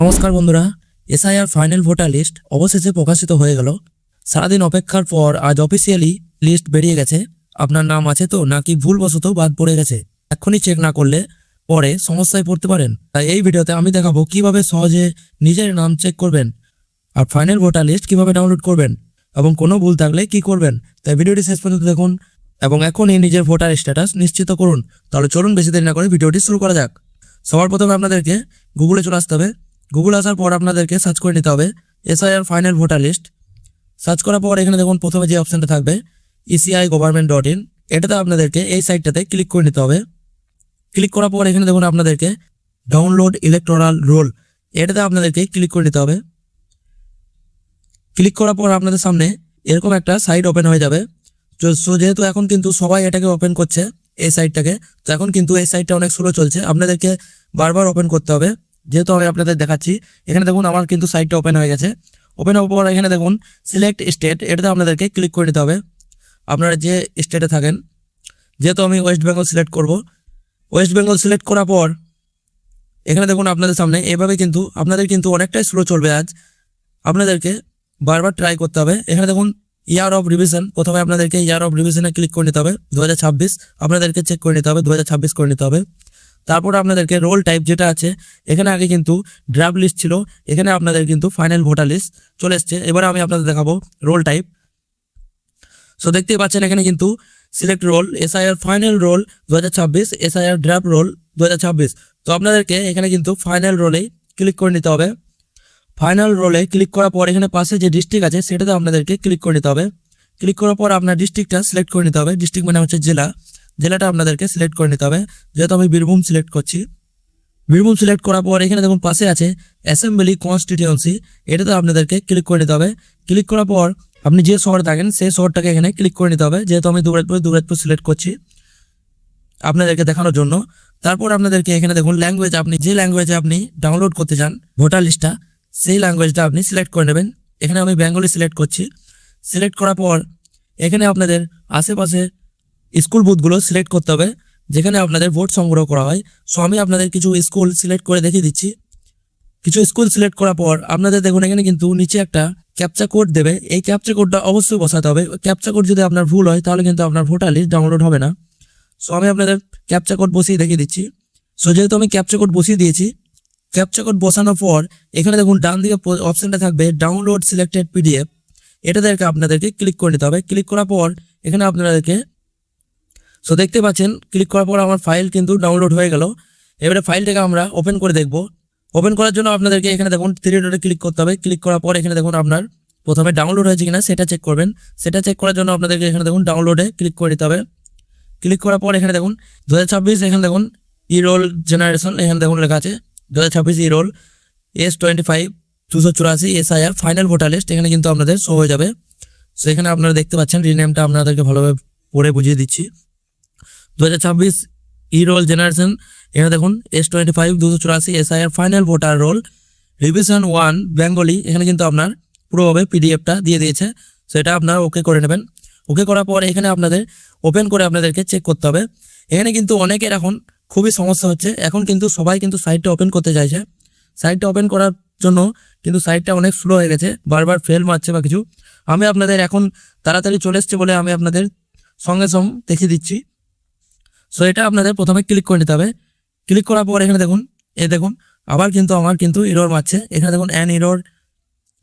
নমস্কার বন্ধুরা, SIR final voter list অবশেষে প্রকাশিত হয়ে গেল। সারাদিন অপেক্ষার পর আজ অফিসিয়ালি লিস্ট বেরিয়ে গেছে। আপনার নাম আছে তো নাকি ভুলবশত বাদ পড়ে গেছে, এখনই চেক না করলে পরে সমস্যায় পড়তে পারেন। তাই এই ভিডিওতে আমি দেখাবো কিভাবে সহজে নিজের নাম চেক করবেন আর ফাইনাল ভোটার লিস্ট কিভাবে ডাউনলোড করবেন এবং কোনো ভুল থাকলে কি করবেন। তাই ভিডিওটি শেষ পর্যন্ত দেখুন এবং এখনই নিজের ভোটার স্ট্যাটাস নিশ্চিত করুন। তাহলে চলুন বেশি দেরি না করে ভিডিওটি শুরু করা যাক। সবার প্রথমে আপনাদেরকে গুগলে চলে আসতে হবে। গুগল আসার পর আপনাদেরকে সার্চ করে নিতে হবে SIR final voter list. Search করার পর এখানে দেখুন প্রথমে যে অপশনটা থাকবে eci.government.in, এটাতে আপনাদেরকে এই সাইটটাতে ক্লিক করে নিতে হবে। ক্লিক করার পর এখানে দেখুন আপনাদেরকে ডাউনলোড ইলেকটোরাল রোল, এটাতে আপনাদেরকে ক্লিক করে নিতে হবে। ক্লিক করার পর আপনাদের সামনে এরকম একটা সাইট ওপেন হয়ে যাবে। সো যেহেতু এখন কিন্তু সবাই এটাকে ওপেন করছে এই সাইটটাকে, তো এখন কিন্তু এই সাইটটা অনেক স্লো চলছে, আপনাদেরকে বারবার ওপেন করতে হবে। যেহেতু আমি আপনাদের দেখাচ্ছি, এখানে দেখুন আমার কিন্তু সাইটটা ওপেন হয়ে গেছে। ওপেন হওয়ার পর এখানে দেখুন সিলেক্ট স্টেট, এটাতে আপনাদেরকে ক্লিক করে নিতে হবে আপনারা যে স্টেটে থাকেন। যেহেতু আমি ওয়েস্ট বেঙ্গল সিলেক্ট করব, ওয়েস্ট বেঙ্গল সিলেক্ট করার পর এখানে দেখুন আপনাদের সামনে এভাবে কিন্তু আপনাদের কিন্তু অনেকটাই স্লো চলবে আজ, আপনাদেরকে বারবার ট্রাই করতে হবে। এখানে দেখুন ইয়ার অফ রিভিশন, প্রথমে আপনাদেরকে ইয়ার অফ রিভিশনে ক্লিক করে নিতে হবে। 2026 আপনাদেরকে চেক করে নিতে হবে, 2026 করে নিতে হবে। তারপর আপনাদেরকে রোল টাইপ যেটা আছে, এখানে আগে কিন্তু ড্রাফট লিস্ট ছিল, এখানে আপনাদের কিন্তু ফাইনাল ভোটার লিস্ট চলে এসছে। এবারে আমি আপনাদের দেখাবো রোল টাইপ। সো দেখতেই পাচ্ছেন এখানে কিন্তু select roll, SIR final roll 2026, SIR draft roll 2026। তো আপনাদেরকে এখানে কিন্তু ফাইনাল রোলেই ক্লিক করে নিতে হবে। ফাইনাল রোলে ক্লিক করার পর এখানে পাশে যে ডিস্ট্রিক্ট আছে সেটাতে আপনাদেরকে ক্লিক করে নিতে হবে। ক্লিক করার পর আপনার ডিস্ট্রিক্টটা সিলেক্ট করে নিতে হবে। ডিস্ট্রিক্ট মানে হচ্ছে জেলা, জেলাটা আপনাদেরকে সিলেক্ট করে নিতে হবে। যেহেতু আমি বীরভূম সিলেক্ট করছি, বীরভূম সিলেক্ট করার পর এখানে দেখুন পাশে আছে অ্যাসেম্বলি কনস্টিটিউয়েন্সি, এটাতে আপনাদেরকে ক্লিক করে নিতে হবে। ক্লিক করার পর আপনি যে শহরে থাকেন সেই শহরটাকে এখানে ক্লিক করে নিতে হবে। যেহেতু আমি দুবরাজপুর সিলেক্ট করছি আপনাদেরকে দেখানোর জন্য। তারপর আপনাদেরকে এখানে দেখুন ল্যাঙ্গুয়েজ, আপনি যে ল্যাঙ্গুয়েজে আপনি ডাউনলোড করতে চান ভোটার লিস্টটা, সেই ল্যাঙ্গুয়েজটা আপনি সিলেক্ট করে নেবেন। এখানে আমি বেঙ্গলি সিলেক্ট করছি। সিলেক্ট করার পর এখানে আপনাদের আশেপাশে স্কুল বুথগুলো সিলেক্ট করতে হবে যেখানে আপনাদের ভোট সংগ্রহ করা হয়। সো আমি আপনাদের কিছু স্কুল সিলেক্ট করে দেখিয়ে দিচ্ছি। কিছু স্কুল সিলেক্ট করার পর আপনাদের দেখুন এখানে কিন্তু নিচে একটা ক্যাপচা কোড দেবে, এই ক্যাপচা কোডটা অবশ্যই বসাতে হবে। ক্যাপচা কোড যদি আপনার ভুল হয় তাহলে কিন্তু আপনার ভোটার লিস্ট ডাউনলোড হবে না। সো আমি আপনাদের ক্যাপচা কোড বসিয়ে দেখিয়ে দিচ্ছি। সো যেহেতু আমি ক্যাপচা কোড বসিয়ে দিয়েছি, ক্যাপচা কোড বসানোর পর এখানে দেখুন ডান দিকে অপশনটা থাকবে ডাউনলোড সিলেক্টেড পিডিএফ, এটাদেরকে আপনাদেরকে ক্লিক করে নিতে হবে। ক্লিক করার পর এখানে আপনাদেরকে সো দেখতে পাচ্ছেন ক্লিক করার পর আমার ফাইল কিন্তু ডাউনলোড হয়ে গেল। এবারে ফাইলটাকে আমরা ওপেন করে দেখব। ওপেন করার জন্য আপনাদেরকে এখানে দেখুন থ্রি ডটে ক্লিক করতে হবে। ক্লিক করার পর এখানে দেখুন আপনার প্রথমে ডাউনলোড হয়েছে কিনা সেটা চেক করবেন। সেটা চেক করার জন্য আপনাদেরকে এখানে দেখুন ডাউনলোডে ক্লিক করে দিতে হবে। ক্লিক করার পর এখানে দেখুন 2026, এখানে দেখুন ই রোল জেনারেশন, এখানে দেখুন লেখা আছে 2026 E roll S25 284 SIR final voter list, এখানে কিন্তু আপনাদের শো হয়ে যাবে। সো এখানে আপনারা দেখতে পাচ্ছেন রিনেমটা আপনাদেরকে ভালোভাবে পড়ে বুঝিয়ে দিচ্ছি। 2026 ই রোল জেনারেশন, এখানে দেখুন S25 284 SIR final voter roll revision 1 Bengali, এখানে কিন্তু আপনার পুরোভাবে পিডিএফটা দিয়ে দিয়েছে। সো এটা আপনারা ওকে করে নেবেন। ওকে করার পর এখানে আপনাদের ওপেন করে আপনাদেরকে চেক করতে হবে। এখানে কিন্তু অনেকের এখন খুবই সমস্যা হচ্ছে, এখন কিন্তু সবাই কিন্তু সাইটটা ওপেন করতে চাইছে। সাইটটা ওপেন করার জন্য কিন্তু সাইটটা অনেক স্লো হয়ে গেছে, বারবার ফেল মারছে বা কিছু। আমি আপনাদের এখন তাড়াতাড়ি চলে এসছে বলে আমি আপনাদের সঙ্গে সঙ্গে দেখিয়ে দিচ্ছি। সো এটা আপনাদের প্রথমে ক্লিক করে নিতে হবে। ক্লিক করার পর এখানে দেখুন দেখুন আবার কিন্তু আমার কিন্তু এরর মারছে। এখানে দেখুন an error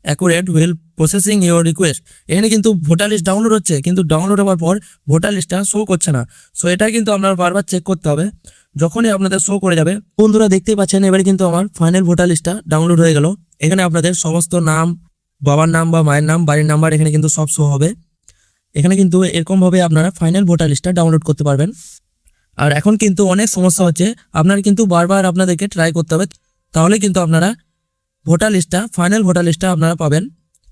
accurate wheel processing your request, এখানে কিন্তু ভোটার লিস্ট ডাউনলোড হচ্ছে কিন্তু ডাউনলোড হওয়ার পর ভোটার লিস্টটা শো করছে না। সো এটা কিন্তু আপনার বারবার চেক করতে হবে। যখনই আপনাদের শো করে যাবে, বন্ধুরা দেখতেই পাচ্ছেন এবারে কিন্তু আমার ফাইনাল ভোটার লিস্টটা ডাউনলোড হয়ে গেল। এখানে আপনাদের সমস্ত নাম, বাবার নাম বা মায়ের নাম, বাড়ির নাম্বার এখানে কিন্তু সব শো হবে। এখানে কিন্তু এরকমভাবে আপনারা ফাইনাল ভোটার লিস্টটা ডাউনলোড করতে পারবেন। আর এখন কিন্তু অনেক সমস্যা হচ্ছে, আপনারা কিন্তু বারবার আপনাদেরকে ট্রাই করতে হবে, তাহলে কিন্তু আপনারা ভোটার লিস্টটা ফাইনাল ভোটার লিস্টটা আপনারা পাবেন।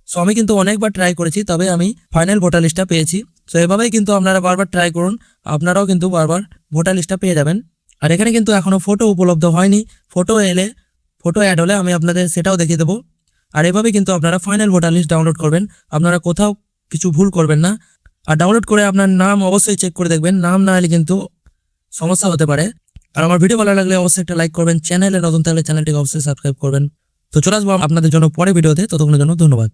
সো আমি কিন্তু অনেকবার ট্রাই করেছি, তবে আমি ফাইনাল ভোটার লিস্টটা পেয়েছি। সো এভাবেই কিন্তু আপনারা বারবার ট্রাই করুন, আপনারাও কিন্তু বারবার ভোটার লিস্টটা পেয়ে যাবেন। আর এখানে কিন্তু এখনও ফটো উপলব্ধ হয়নি, ফটো অ্যাড হলে আমি আপনাদের সেটাও দেখিয়ে দেবো। আর এভাবেই কিন্তু আপনারা ফাইনাল ভোটার লিস্ট ডাউনলোড করবেন, আপনারা কোথাও কিছু ভুল করবেন না। আর ডাউনলোড করে আপনার নাম অবশ্যই চেক করে দেখবেন, নাম না হলে কিন্তু সমস্যা হতে পারে। আর আমার ভিডিও ভালো লাগলে অবশ্যই একটা লাইক করবেন, চ্যানেলে নতুন থাকলে চ্যানেলটিকে অবশ্যই সাবস্ক্রাইব করবেন। তো চলে আসবো আপনাদের জন্য পরে ভিডিওতে, ততক্ষণের জন্য ধন্যবাদ।